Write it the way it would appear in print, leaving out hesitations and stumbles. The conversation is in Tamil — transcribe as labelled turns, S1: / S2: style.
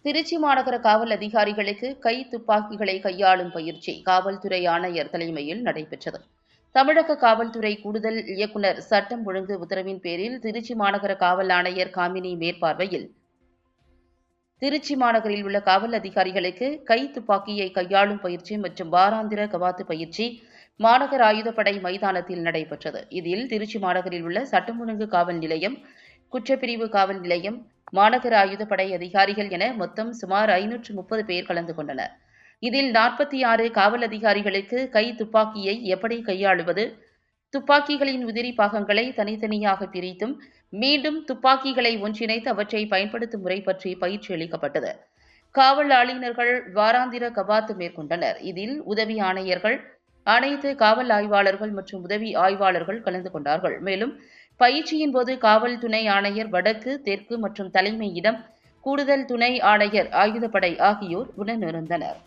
S1: திருச்சி மாநகர காவல் அதிகாரிகளுக்கு கை துப்பாக்கிகளை கையாளும் பயிற்சி காவல்துறை ஆணையர் தலைமையில் நடைபெற்றது. தமிழக காவல்துறை கூடுதல் இயக்குநர் சட்டம் ஒழுங்கு உத்தரவின் பேரில் திருச்சி மாநகர காவல் ஆணையர் காமினி மேற்பார்வையில் திருச்சி மாநகரில் உள்ள காவல் அதிகாரிகளுக்கு கை துப்பாக்கியை கையாளும் பயிற்சி மற்றும் வாராந்திர கவாத்து பயிற்சி மாநகர ஆயுதப்படை மைதானத்தில் நடைபெற்றது. இதில் திருச்சி மாநகரில் உள்ள சட்டம் ஒழுங்கு காவல் நிலையம், குற்றப்பிரிவு காவல் நிலையம், மாநகர ஆயுதப்படை அதிகாரிகள் என மொத்தம் சுமார் 530 பேர் கலந்து கொண்டனர். இதில் 46 காவல் அதிகாரிகளுக்கு கை துப்பாக்கியை எப்படி கையாளுவது, துப்பாக்கிகளின் உதிரி பாகங்களை தனித்தனியாக பிரித்தும் மீண்டும் துப்பாக்கிகளை ஒன்றிணைத்து அவற்றை பயன்படுத்தும் முறை பற்றி பயிற்சி அளிக்கப்பட்டது. காவல் ஆளுநர்கள் வாராந்திர கவாத்து மேற்கொண்டனர். இதில் உதவி ஆணையர்கள், அனைத்து காவல் ஆய்வாளர்கள் மற்றும் உதவி ஆய்வாளர்கள் கலந்து கொண்டார்கள். மேலும் பயிற்சியின் போது காவல் துணை ஆணையர் வடக்கு, தெற்கு மற்றும் தலைமை இடம், கூடுதல் துணை ஆணையர் ஆயுதப்படை ஆகியோர் உடனிருந்தனர்.